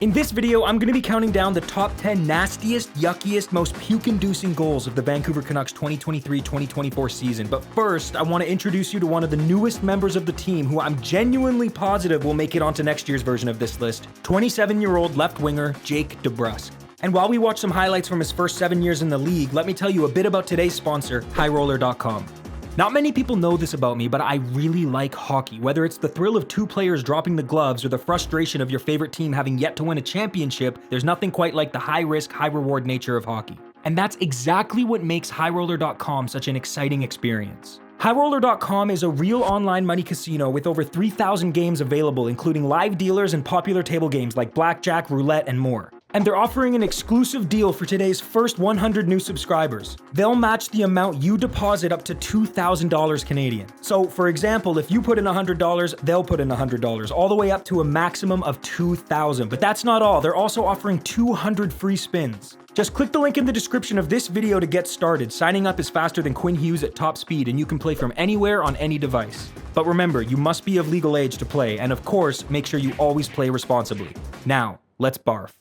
In this video, I'm going to be counting down the top 10 nastiest, yuckiest, most puke-inducing goals of the Vancouver Canucks 2023-2024 season. But first, I want to introduce you to one of the newest members of the team who I'm genuinely positive will make it onto next year's version of this list, 27-year-old left winger Jake DEBRUSK. And while we watch some highlights from his first 7 years in the league, let me tell you a bit about today's sponsor, highroller.com. Not many people know this about me, but I really like hockey. Whether it's the thrill of two players dropping the gloves or the frustration of your favorite team having yet to win a championship, there's nothing quite like the high-risk, high-reward nature of hockey. And that's exactly what makes highroller.com such an exciting experience. highroller.com is a real online money casino with over 3,000 games available, including live dealers and popular table games like blackjack, roulette, and more. And they're offering an exclusive deal for today's first 100 new subscribers. They'll match the amount you deposit up to $2,000 Canadian. So, for example, if you put in $100, they'll put in $100, all the way up to a maximum of $2,000. But that's not all. They're also offering 200 free spins. Just click the link in the description of this video to get started. Signing up is faster than Quinn Hughes at top speed, and you can play from anywhere on any device. But remember, you must be of legal age to play, and of course, make sure you always play responsibly. Now, let's barf.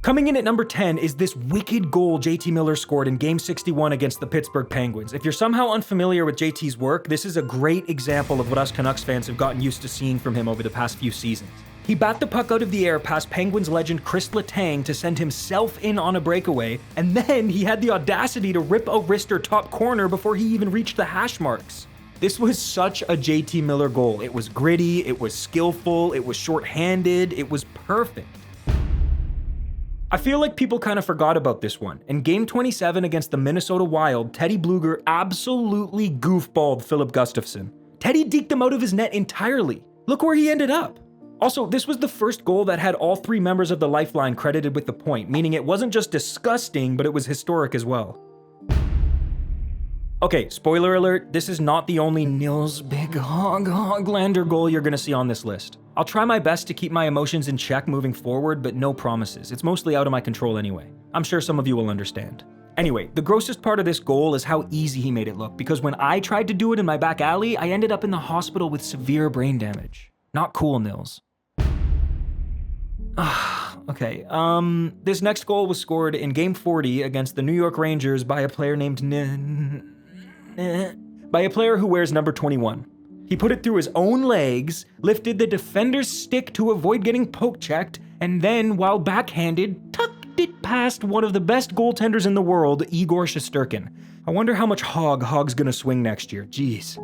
Coming in at number 10 is this wicked goal JT Miller scored in Game 61 against the Pittsburgh Penguins. If you're somehow unfamiliar with JT's work, this is a great example of what us Canucks fans have gotten used to seeing from him over the past few seasons. He bat the puck out of the air past Penguins legend Chris Letang to send himself in on a breakaway, and then he had the audacity to rip a wrister top corner before he even reached the hash marks. This was such a JT Miller goal. It was gritty, it was skillful, it was short-handed, it was perfect. I feel like people kind of forgot about this one. In Game 27 against the Minnesota Wild, Teddy Bluger absolutely goofballed Philip Gustafsson. Teddy deked him out of his net entirely. Look where he ended up. Also, this was the first goal that had all three members of the lifeline credited with the point, meaning it wasn't just disgusting, but it was historic as well. Okay, spoiler alert, this is not the only Nils Big Hoglander goal you're gonna see on this list. I'll try my best to keep my emotions in check moving forward, but no promises. It's mostly out of my control anyway. I'm sure some of you will understand. Anyway, the grossest part of this goal is how easy he made it look, because when I tried to do it in my back alley, I ended up in the hospital with severe brain damage. Not cool, Nils. Okay, this next goal was scored in Game 40 against the New York Rangers by a player named by a player who wears number 21. He put it through his own legs, lifted the defender's stick to avoid getting poke-checked, and then, while backhanded, tucked it past one of the best goaltenders in the world, Igor Shesterkin. I wonder how much Hog's gonna swing next year, jeez.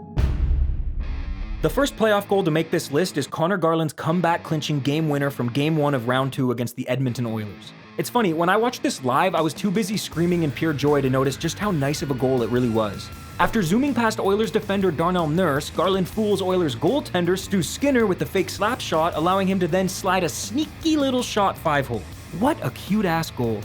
The first playoff goal to make this list is Connor Garland's comeback-clinching game winner from Game 1 of Round 2 against the Edmonton Oilers. It's funny, when I watched this live, I was too busy screaming in pure joy to notice just how nice of a goal it really was. After zooming past Oilers defender Darnell Nurse, Garland fools Oilers goaltender Stu Skinner with the fake slap shot, allowing him to then slide a sneaky little shot 5-hole. What a cute-ass goal.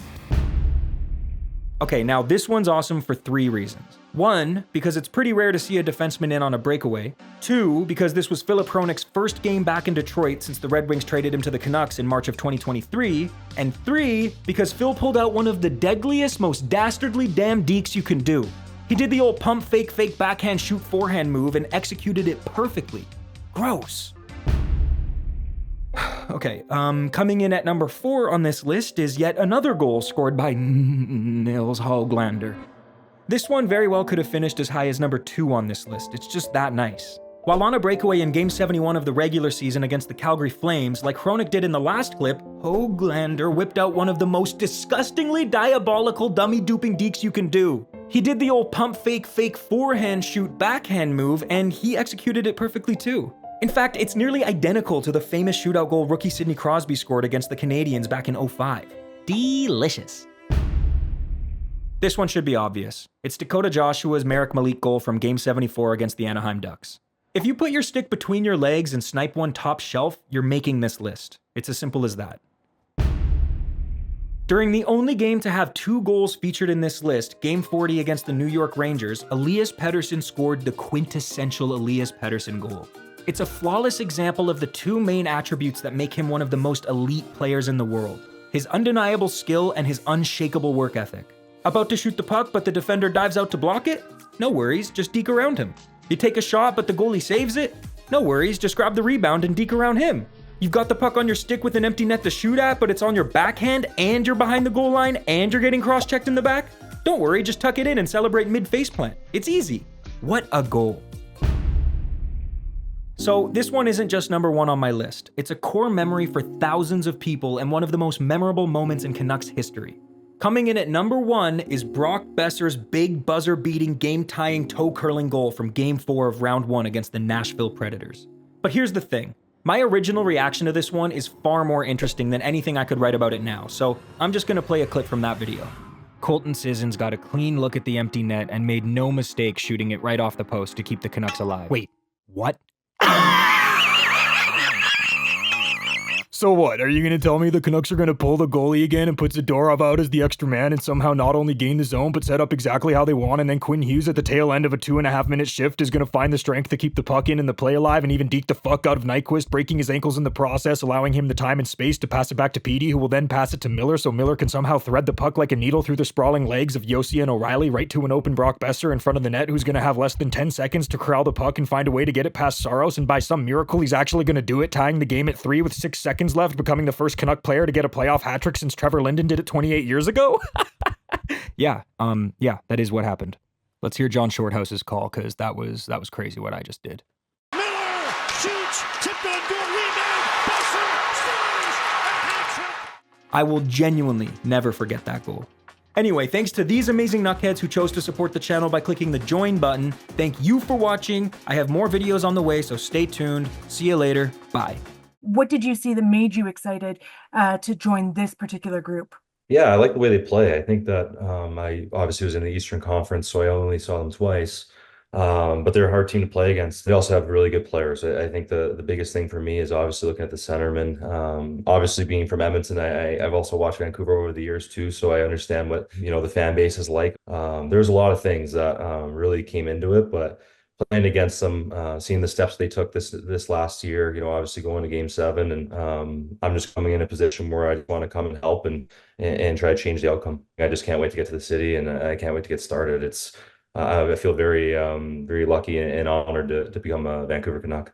Okay, now this one's awesome for 3 reasons. 1, because it's pretty rare to see a defenseman in on a breakaway. 2, because this was Filip Hronek's first game back in Detroit since the Red Wings traded him to the Canucks in March of 2023. And 3, because Phil pulled out one of the deadliest, most dastardly damn dekes you can do. He did the old pump fake backhand shoot forehand move and executed it perfectly. Gross. Okay, coming in at number 4 on this list is yet another goal scored by Nils Hoglander. This one very well could have finished as high as number 2 on this list. It's just that nice. While on a breakaway in Game 71 of the regular season against the Calgary Flames, like Hronek did in the last clip, Hoglander whipped out one of the most disgustingly diabolical dummy-duping dekes you can do. He did the old pump fake forehand shoot backhand move, and he executed it perfectly too. In fact, it's nearly identical to the famous shootout goal rookie Sidney Crosby scored against the Canadiens back in 2005. Delicious. This one should be obvious. It's Dakota Joshua's Marek Malik goal from Game 74 against the Anaheim Ducks. If you put your stick between your legs and snipe one top shelf, you're making this list. It's as simple as that. During the only game to have 2 goals featured in this list, Game 40 against the New York Rangers, Elias Pettersson scored the quintessential Elias Pettersson goal. It's a flawless example of the 2 main attributes that make him one of the most elite players in the world: his undeniable skill and his unshakable work ethic. About to shoot the puck, but the defender dives out to block it? No worries, just deke around him. You take a shot, but the goalie saves it? No worries, just grab the rebound and deke around him. You've got the puck on your stick with an empty net to shoot at, but it's on your backhand and you're behind the goal line and you're getting cross-checked in the back? Don't worry, just tuck it in and celebrate mid-faceplant. It's easy. What a goal. So this one isn't just number one on my list. It's a core memory for thousands of people and one of the most memorable moments in Canucks history. Coming in at number one is Brock Boeser's big buzzer-beating, game-tying, toe-curling goal from Game 4 of Round 1 against the Nashville Predators. But here's the thing. My original reaction to this one is far more interesting than anything I could write about it now, so I'm just gonna play a clip from that video. Colton Sissons got a clean look at the empty net and made no mistake shooting it right off the post to keep the Canucks alive. Wait, what? So what, are you going to tell me the Canucks are going to pull the goalie again and put Zadorov out as the extra man and somehow not only gain the zone but set up exactly how they want, and then Quinn Hughes at the tail end of a 2.5-minute shift is going to find the strength to keep the puck in and the play alive and even deke the fuck out of Nyquist, breaking his ankles in the process, allowing him the time and space to pass it back to Petey, who will then pass it to Miller so Miller can somehow thread the puck like a needle through the sprawling legs of Yossi and O'Reilly right to an open Brock Boeser in front of the net, who's going to have less than 10 seconds to corral the puck and find a way to get it past Saros, and by some miracle he's actually going to do it, tying the game at 3 with 6 seconds left, becoming the first Canuck player to get a playoff hat trick since Trevor Linden did it 28 years ago? Yeah, that is what happened. Let's hear John Shorthouse's call, because that was crazy what I just did. Miller shoots, tipped on goal, rebound, Boeser scores, a hat trick. I will genuinely never forget that goal. Anyway, thanks to these amazing nuckheads who chose to support the channel by clicking the join button. Thank you for watching. I have more videos on the way, so stay tuned. See you later. Bye. What did you see that made you excited to join this particular group? Yeah, I like the way they play. I think that I obviously was in the Eastern Conference, so I only saw them twice. But they're a hard team to play against. They also have really good players. I think the biggest thing for me is obviously looking at the centerman. Obviously being from Edmonton, I've also watched Vancouver over the years too, so I understand what the fan base is like. There's a lot of things that really came into it, but playing against them, seeing the steps they took this last year, obviously going to Game 7, and I'm just coming in a position where I just want to come and help and try to change the outcome. I just can't wait to get to the city, and I can't wait to get started. I feel very lucky and honored to become a Vancouver Canuck.